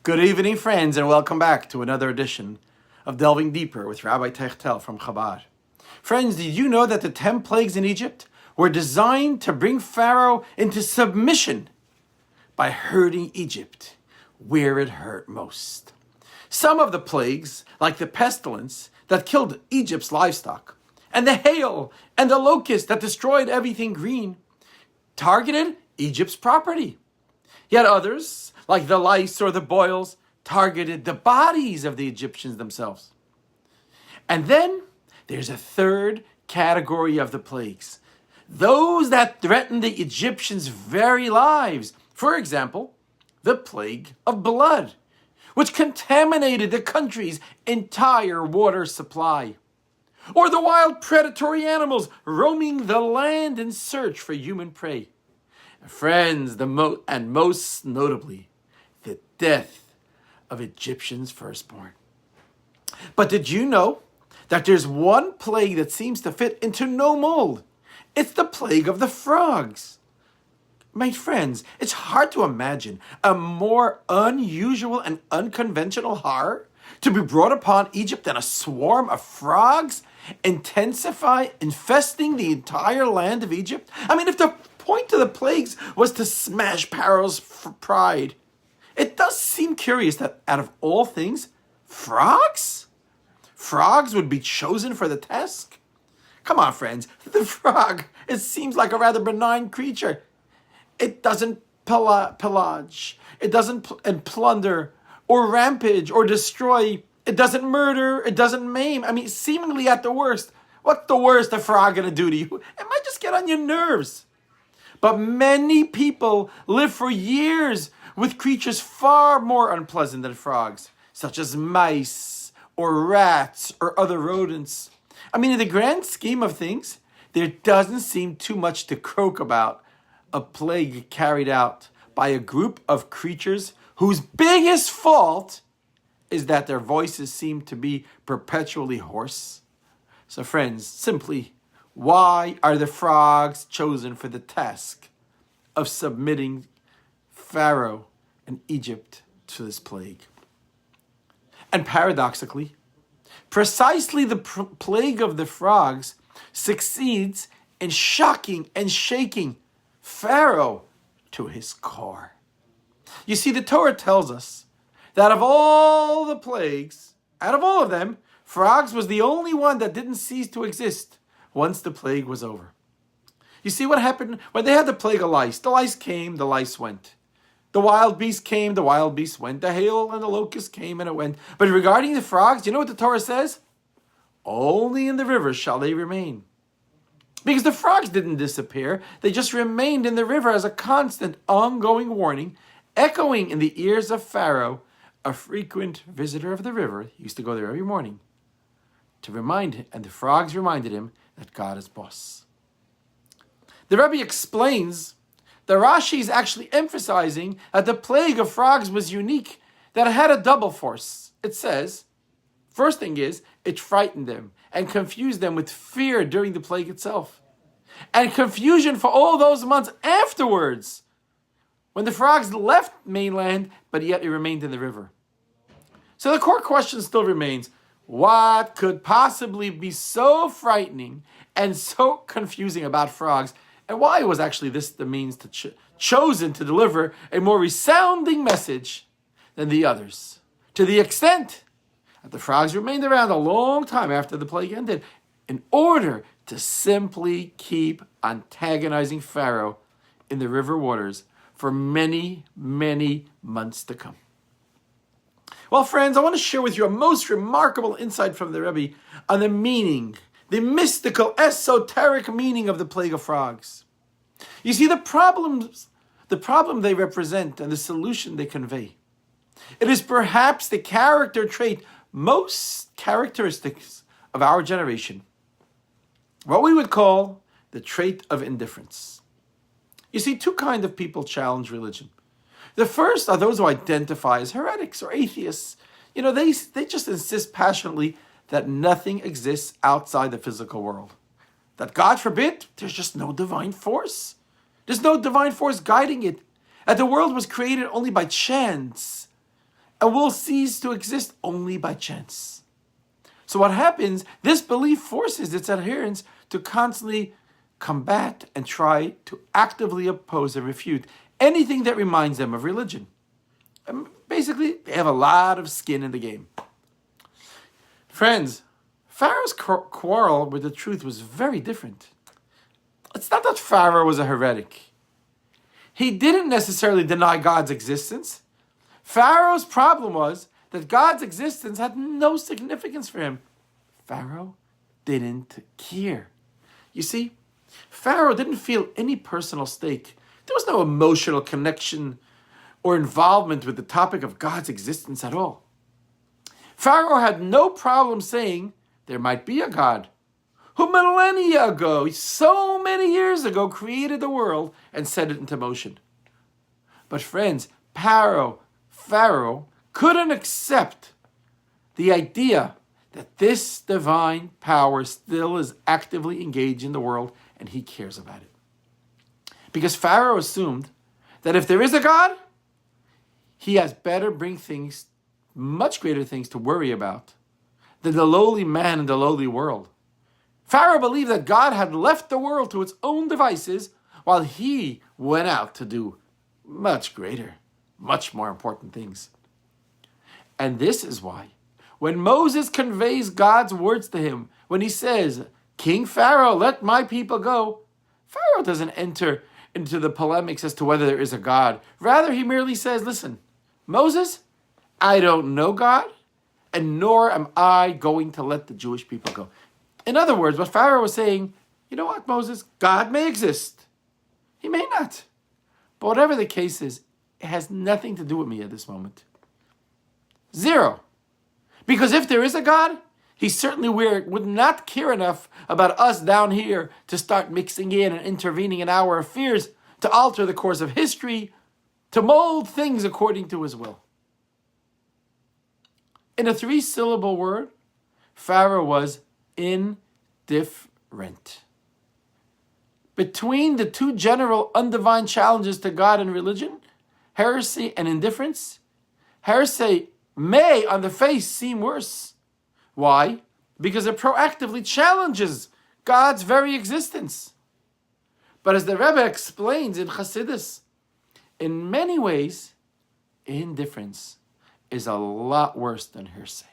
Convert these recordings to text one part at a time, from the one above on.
Good evening, friends, and welcome back to another edition of Delving Deeper with Rabbi Tiechtel from Chabad. Friends, did you know that the 10 plagues in Egypt were designed to bring Pharaoh into submission by hurting Egypt where it hurt most? Some of the plagues, like the pestilence that killed Egypt's livestock, and the hail and the locust that destroyed everything green, targeted Egypt's property. Yet others, like the lice or the boils, targeted the bodies of the Egyptians themselves. And then there's a third category of the plagues, those that threaten the Egyptians' very lives. For example, the plague of blood, which contaminated the country's entire water supply. Or the wild predatory animals roaming the land in search for human prey. Friends, most notably, the death of Egyptians' firstborn. But did you know that there's one plague that seems to fit into no mold? It's the plague of the frogs. My friends, it's hard to imagine a more unusual and unconventional horror to be brought upon Egypt than a swarm of frogs infesting the entire land of Egypt. I mean, if the point of the plagues was to smash Pharaoh's pride, it does seem curious that out of all things, frogs would be chosen for the task. Come on, friends, the frog, it seems like a rather benign creature. It doesn't pillage, it doesn't plunder or rampage or destroy. It doesn't murder, it doesn't maim. I mean, seemingly at the worst, what's the worst a frog gonna do to you? It might just get on your nerves. But many people live for years with creatures far more unpleasant than frogs, such as mice or rats or other rodents. I mean, in the grand scheme of things, there doesn't seem too much to croak about a plague carried out by a group of creatures whose biggest fault is that their voices seem to be perpetually hoarse. So friends, simply, why are the frogs chosen for the task of submitting Pharaoh and Egypt to this plague? And paradoxically, precisely the plague of the frogs succeeds in shocking and shaking Pharaoh to his core. You see, the Torah tells us that of all the plagues, out of all of them, frogs was the only one that didn't cease to exist once the plague was over. You see what happened when they had the plague of lice? The lice came, the lice went. The wild beast came, the wild beast went. The hail and the locust came and it went. But regarding the frogs, you know what the Torah says? Only in the river shall they remain. Because the frogs didn't disappear. They just remained in the river as a constant, ongoing warning, echoing in the ears of Pharaoh, a frequent visitor of the river. He used to go there every morning to remind him, and the frogs reminded him that God is boss. The Rebbe explains that Rashi is actually emphasizing that the plague of frogs was unique, that it had a double force. It says, first thing is, it frightened them and confused them with fear during the plague itself, and confusion for all those months afterwards, when the frogs left mainland, but yet it remained in the river. So the core question still remains, what could possibly be so frightening and so confusing about frogs? And why was actually this the means chosen to deliver a more resounding message than the others? To the extent that the frogs remained around a long time after the plague ended in order to simply keep antagonizing Pharaoh in the river waters for many, many months to come. Well, friends, I want to share with you a most remarkable insight from the Rebbe on the meaning, the mystical, esoteric meaning of the plague of frogs. You see, the problem they represent and the solution they convey. It is perhaps the character trait most characteristics of our generation, what we would call the trait of indifference. You see, two kinds of people challenge religion. The first are those who identify as heretics or atheists. You know, they just insist passionately that nothing exists outside the physical world. That, God forbid, there's just no divine force. There's no divine force guiding it. That the world was created only by chance. and will cease to exist only by chance. So what happens, this belief forces its adherents to constantly combat and try to actively oppose and refute anything that reminds them of religion. And basically, they have a lot of skin in the game. Friends, Pharaoh's quarrel with the truth was very different. It's not that Pharaoh was a heretic. He didn't necessarily deny God's existence. Pharaoh's problem was that God's existence had no significance for him. Pharaoh didn't care. You see, Pharaoh didn't feel any personal stake. There was no emotional connection or involvement with the topic of God's existence at all. Pharaoh had no problem saying there might be a God who millennia ago, so many years ago, created the world and set it into motion. But friends, Pharaoh couldn't accept the idea that this divine power still is actively engaged in the world and he cares about it. Because Pharaoh assumed that if there is a God, he has better bring things, much greater things to worry about than the lowly man in the lowly world. Pharaoh believed that God had left the world to its own devices while he went out to do much greater, much more important things. And this is why, when Moses conveys God's words to him, when he says, King Pharaoh, let my people go, Pharaoh doesn't enter into the polemics as to whether there is a God. Rather, he merely says, listen, Moses, I don't know God, and nor am I going to let the Jewish people go. In other words, what Pharaoh was saying, you know what, Moses, God may exist. He may not. But whatever the case is, it has nothing to do with me at this moment. Zero. Because if there is a God, he certainly would not care enough about us down here to start mixing in and intervening in our affairs, to alter the course of history, to mold things according to his will. In a 3-syllable word, Pharaoh was indifferent. Between the two general undivine challenges to God and religion, heresy and indifference, heresy may on the face seem worse. Why? Because it proactively challenges God's very existence. But as the Rebbe explains in Chassidus, in many ways, indifference is a lot worse than heresy.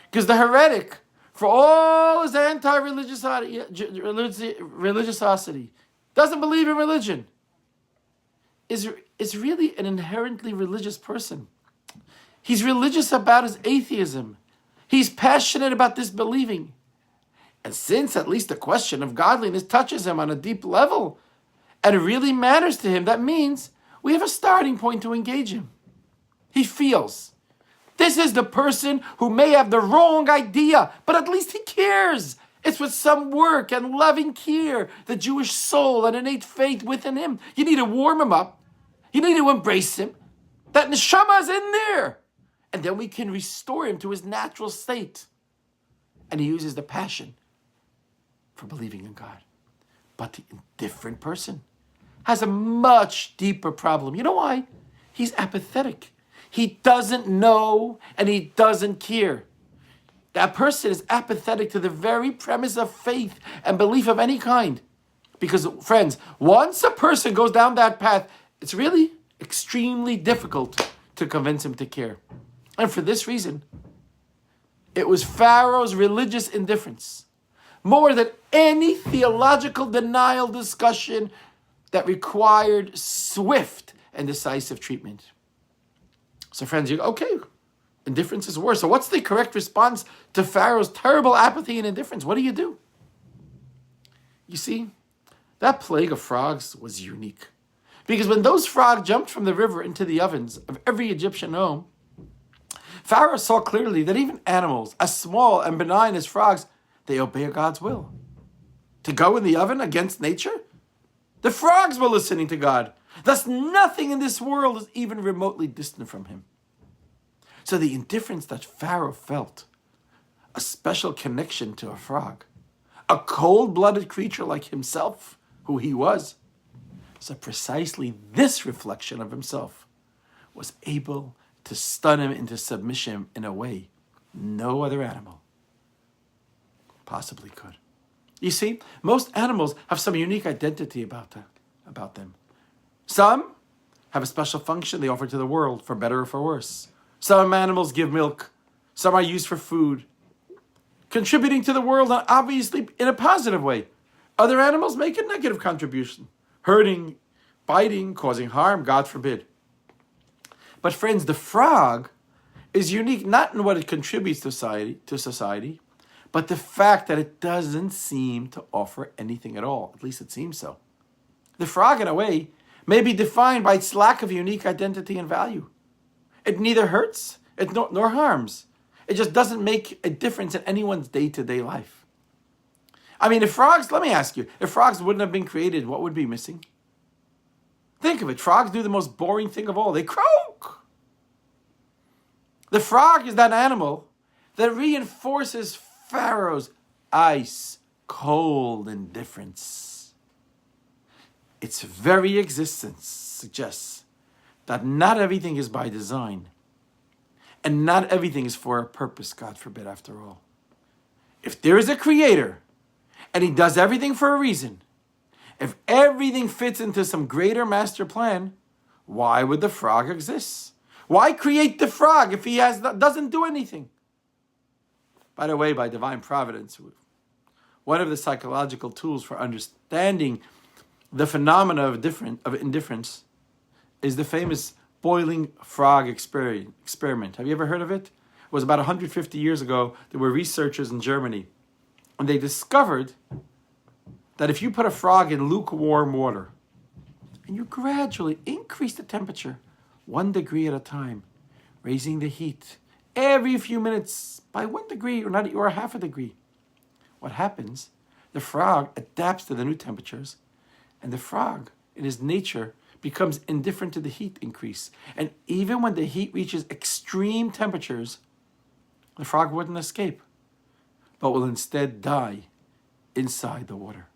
Because the heretic, for all his anti-religiosity, doesn't believe in religion, is really an inherently religious person. He's religious about his atheism. He's passionate about disbelieving. And since at least the question of godliness touches him on a deep level, and it really matters to him, that means we have a starting point to engage him. He feels, this is the person who may have the wrong idea, but at least he cares. It's with some work and loving care, the Jewish soul and innate faith within him. You need to warm him up. You need to embrace him. That neshama is in there. And then we can restore him to his natural state. And he uses the passion for believing in God. But the indifferent person has a much deeper problem. You know why? He's apathetic. He doesn't know and he doesn't care. That person is apathetic to the very premise of faith and belief of any kind. Because, friends, once a person goes down that path, it's really extremely difficult to convince him to care. And for this reason, it was Pharaoh's religious indifference, more than any theological denial discussion, that required swift and decisive treatment. So friends, you go, okay, indifference is worse. So what's the correct response to Pharaoh's terrible apathy and indifference? What do? You see, that plague of frogs was unique. Because when those frogs jumped from the river into the ovens of every Egyptian home, Pharaoh saw clearly that even animals as small and benign as frogs, they obey God's will. To go in the oven against nature? The frogs were listening to God. Thus, nothing in this world is even remotely distant from him. So the indifference that Pharaoh felt, a special connection to a frog, a cold-blooded creature like himself, who he was, so precisely this reflection of himself was able to stun him into submission in a way no other animal possibly could. You see, most animals have some unique identity about them. Some have a special function they offer to the world, for better or for worse. Some animals give milk. Some are used for food, contributing to the world, and obviously in a positive way. Other animals make a negative contribution, hurting, biting, causing harm, God forbid. But friends, the frog is unique not in what it contributes to society, but the fact that it doesn't seem to offer anything at all. At least it seems so. The frog, in a way, may be defined by its lack of unique identity and value. It neither hurts nor harms. It just doesn't make a difference in anyone's day-to-day life. I mean, let me ask you, if frogs wouldn't have been created, what would be missing? Think of it. Frogs do the most boring thing of all. They croak. The frog is that animal that reinforces Pharaoh's ice-cold indifference. Its very existence suggests that not everything is by design, and not everything is for a purpose, God forbid, after all. If there is a creator, and he does everything for a reason, if everything fits into some greater master plan, why would the frog exist? Why create the frog if he doesn't do anything? By the way, by divine providence, one of the psychological tools for understanding the phenomena of indifference is the famous boiling frog experiment. Have you ever heard of it? It was about 150 years ago. There were researchers in Germany, and they discovered that if you put a frog in lukewarm water and you gradually increase the temperature 1 degree at a time, raising the heat every few minutes by 1 degree or a half a degree, what happens? The frog adapts to the new temperatures, and the frog, in his nature, becomes indifferent to the heat increase. And even when the heat reaches extreme temperatures, the frog wouldn't escape, but will instead die inside the water.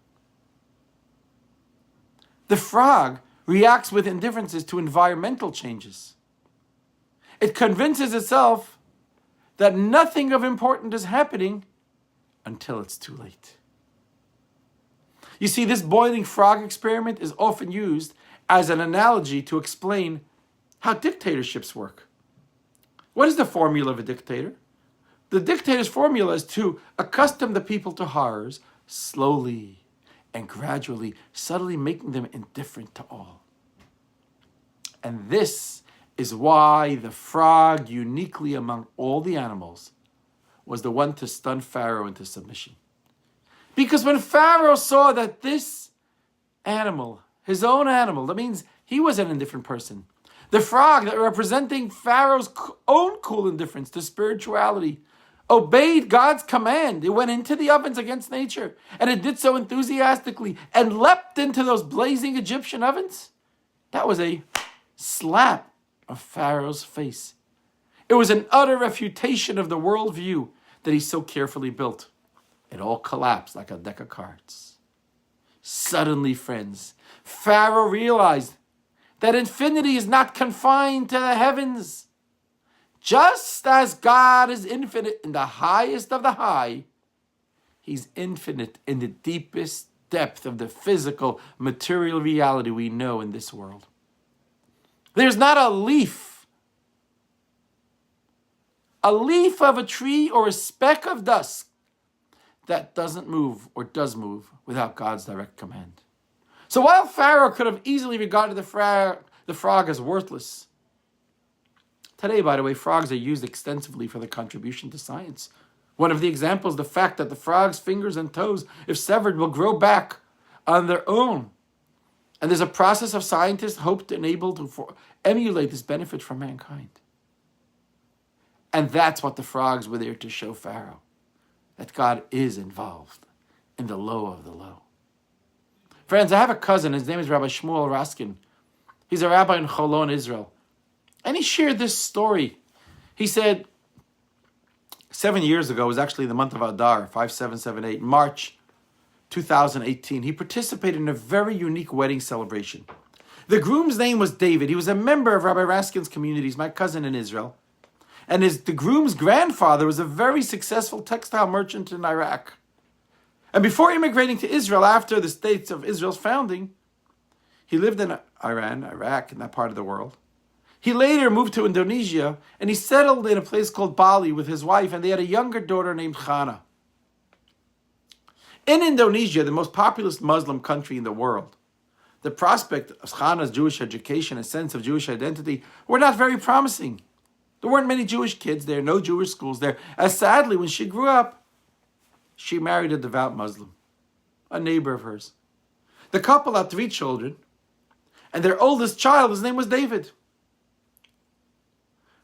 The frog reacts with indifferences to environmental changes. It convinces itself that nothing of importance is happening until it's too late. You see, this boiling frog experiment is often used as an analogy to explain how dictatorships work. What is the formula of a dictator? The dictator's formula is to accustom the people to horrors slowly and gradually, subtly making them indifferent to all. And this is why the frog, uniquely among all the animals, was the one to stun Pharaoh into submission. Because when Pharaoh saw that this animal, his own animal, that means he was an indifferent person, the frog, that representing Pharaoh's own cool indifference to spirituality, obeyed God's command. It went into the ovens against nature, and it did so enthusiastically and leapt into those blazing Egyptian ovens. That was a slap of Pharaoh's face. It was an utter refutation of the worldview that he so carefully built. It all collapsed like a deck of cards. Suddenly, friends, Pharaoh realized that infinity is not confined to the heavens. Just as God is infinite in the highest of the high, he's infinite in the deepest depth of the physical, material reality we know in this world. There's not a leaf of a tree or a speck of dust that doesn't move or does move without God's direct command. So while Pharaoh could have easily regarded the frog as worthless, today, by the way, frogs are used extensively for their contribution to science. One of the examples, the fact that the frog's fingers and toes, if severed, will grow back on their own. And there's a process of scientists hope to enable to emulate this benefit for mankind. And that's what the frogs were there to show Pharaoh, that God is involved in the low of the low. Friends, I have a cousin. His name is Rabbi Shmuel Raskin. He's a rabbi in Cholon, Israel. And he shared this story. He said, 7 years ago, it was actually the month of Adar, 5778, March 2018, he participated in a very unique wedding celebration. The groom's name was David. He was a member of Rabbi Raskin's community. He's my cousin in Israel. And the groom's grandfather was a very successful textile merchant in Iraq. And before immigrating to Israel after the states of Israel's founding, he lived in Iran, Iraq, in that part of the world. He later moved to Indonesia, and he settled in a place called Bali with his wife, and they had a younger daughter named Chana. In Indonesia, the most populous Muslim country in the world, the prospect of Chana's Jewish education and sense of Jewish identity were not very promising. There weren't many Jewish kids there, no Jewish schools there. As sadly, when she grew up, she married a devout Muslim, a neighbor of hers. The couple had 3 children, and their oldest child, his name was David.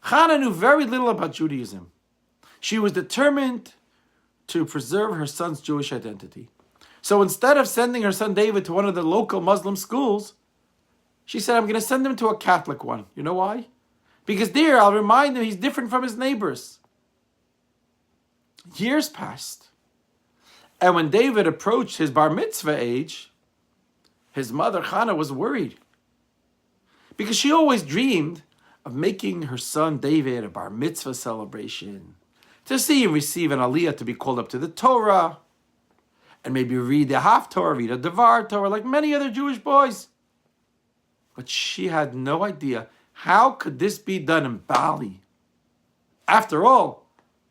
Chana knew very little about Judaism. She was determined to preserve her son's Jewish identity. So instead of sending her son David to one of the local Muslim schools, she said, I'm going to send him to a Catholic one. You know why? Because there, I'll remind him he's different from his neighbors. Years passed. And when David approached his bar mitzvah age, his mother, Chana, was worried. Because she always dreamed of making her son David a bar mitzvah celebration, to see him receive an aliyah, to be called up to the Torah, and maybe read the Haftorah, read a Devar Torah, like many other Jewish boys. But she had no idea, how could this be done in Bali? After all,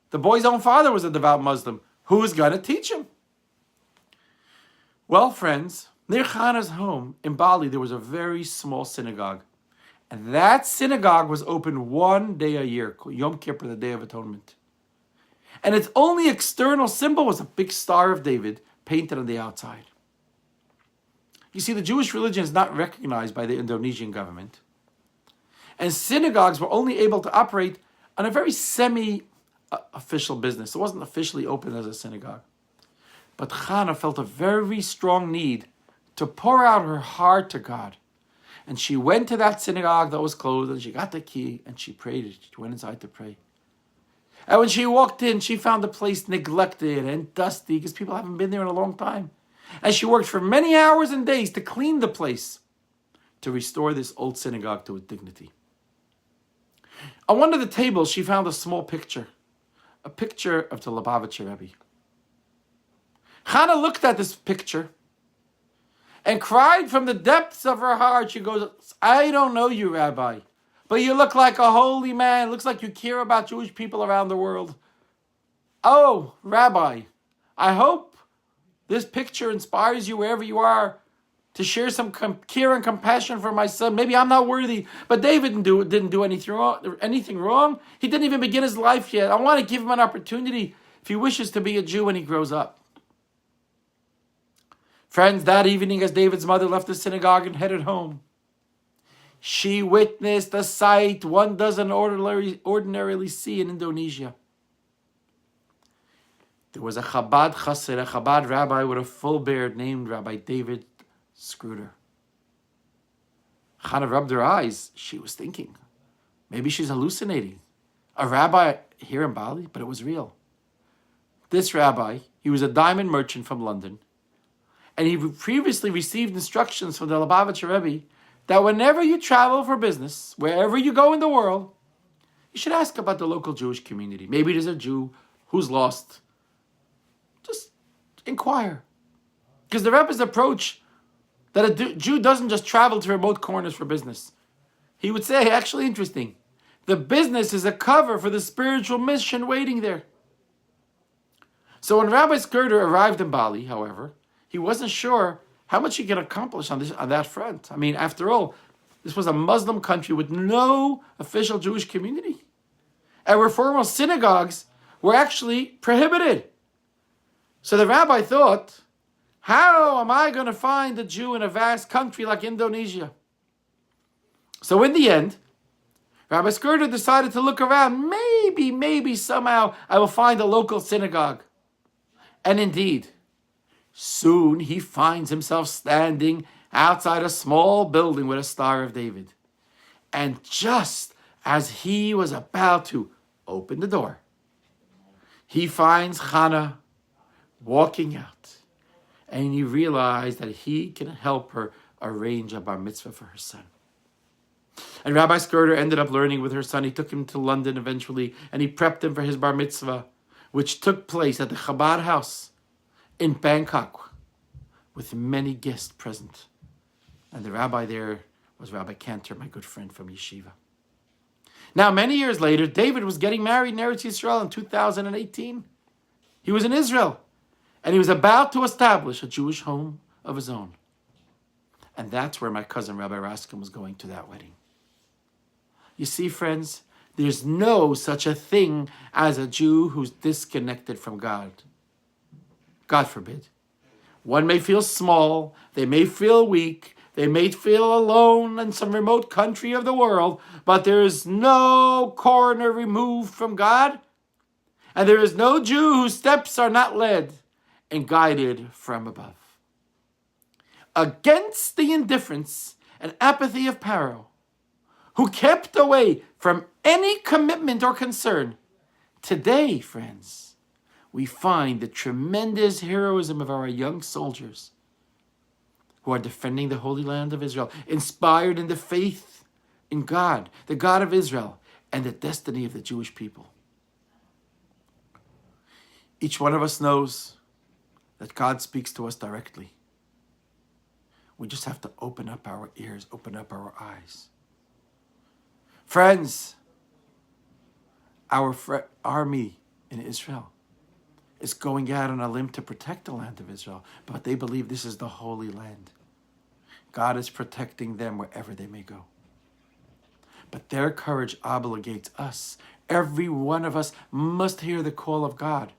the boy's own father was a devout Muslim. Who was going to teach him? Well, friends, near Chana's home in Bali, there was a very small synagogue. And that synagogue was open one day a year, Yom Kippur, the Day of Atonement. And its only external symbol was a big Star of David painted on the outside. You see, the Jewish religion is not recognized by the Indonesian government. And synagogues were only able to operate on a very semi-official business. It wasn't officially open as a synagogue. But Chana felt a very strong need to pour out her heart to God. And she went to that synagogue that was closed, and she got the key, and she prayed. She went inside to pray. And when she walked in, she found the place neglected and dusty because people haven't been there in a long time. And she worked for many hours and days to clean the place, to restore this old synagogue to its dignity. On one of the tables, she found a small picture, a picture of the Lubavitcher Rebbe. Chana looked at this picture and cried from the depths of her heart. She goes, I don't know you, Rabbi, but you look like a holy man. Looks like you care about Jewish people around the world. Oh, Rabbi, I hope this picture inspires you wherever you are to share some care and compassion for my son. Maybe I'm not worthy, but David didn't do anything wrong. He didn't even begin his life yet. I want to give him an opportunity if he wishes to be a Jew when he grows up. Friends, that evening as David's mother left the synagogue and headed home, she witnessed a sight one doesn't ordinarily see in Indonesia. There was a Chabad chassid, a Chabad rabbi with a full beard named Rabbi David Scruder. Chana rubbed her eyes. She was thinking, maybe she's hallucinating. A rabbi here in Bali, but it was real. This rabbi, he was a diamond merchant from London, and he previously received instructions from the Lubavitcher Rebbe that whenever you travel for business, wherever you go in the world, you should ask about the local Jewish community. Maybe there's a Jew who's lost. Just inquire. Because the Rebbe's approach that a Jew doesn't just travel to remote corners for business. He would say, actually interesting, the business is a cover for the spiritual mission waiting there. So when Rabbi Scruder arrived in Bali, however, he wasn't sure how much he could accomplish on that front. I mean, after all, this was a Muslim country with no official Jewish community. And where formal synagogues were actually prohibited. So the rabbi thought, how am I going to find a Jew in a vast country like Indonesia? So in the end, Rabbi Scruder decided to look around. Maybe somehow I will find a local synagogue. And indeed, soon he finds himself standing outside a small building with a Star of David. And just as he was about to open the door, he finds Chana walking out. And he realized that he can help her arrange a bar mitzvah for her son. And Rabbi Skirter ended up learning with her son. He took him to London eventually, and he prepped him for his bar mitzvah, which took place at the Chabad house in Bangkok, with many guests present. And the rabbi there was Rabbi Cantor, my good friend from Yeshiva. Now, many years later, David was getting married in Eretz Yisrael in 2018. He was in Israel, and he was about to establish a Jewish home of his own. And that's where my cousin Rabbi Raskin was going to that wedding. You see, friends, there's no such a thing as a Jew who's disconnected from God. God forbid. One may feel small, they may feel weak, they may feel alone in some remote country of the world, but there is no corner removed from God, and there is no Jew whose steps are not led and guided from above. Against the indifference and apathy of Pharaoh, who kept away from any commitment or concern, today, friends, we find the tremendous heroism of our young soldiers who are defending the Holy Land of Israel, inspired in the faith in God, the God of Israel, and the destiny of the Jewish people. Each one of us knows that God speaks to us directly. We just have to open up our ears, open up our eyes. Friends, our army in Israel is going out on a limb to protect the land of Israel, but they believe this is the Holy Land. God is protecting them wherever they may go. But their courage obligates us. Every one of us must hear the call of God.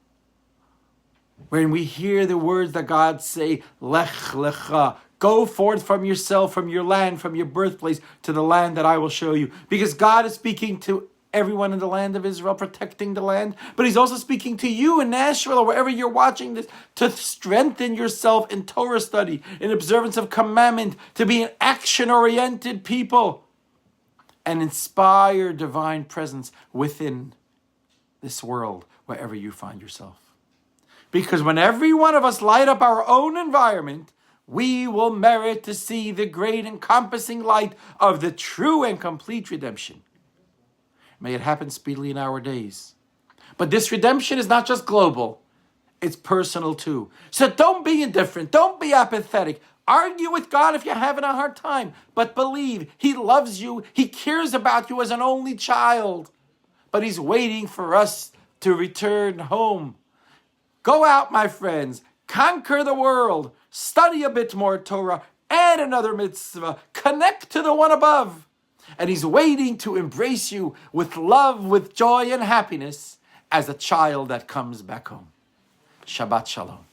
When we hear the words that God say, Lech Lecha, go forth from yourself, from your land, from your birthplace, to the land that I will show you. Because God is speaking to everyone in the land of Israel, protecting the land. But he's also speaking to you in Nashville or wherever you're watching this, to strengthen yourself in Torah study, in observance of commandment, to be an action-oriented people, and inspire divine presence within this world, wherever you find yourself. Because when every one of us light up our own environment, we will merit to see the great encompassing light of the true and complete redemption. May it happen speedily in our days. But this redemption is not just global, it's personal too. So don't be indifferent, don't be apathetic. Argue with God if you're having a hard time, but believe He loves you, He cares about you as an only child. But He's waiting for us to return home. Go out, my friends, conquer the world, study a bit more Torah, add another mitzvah, connect to the one above. And He's waiting to embrace you with love, with joy and happiness as a child that comes back home. Shabbat Shalom.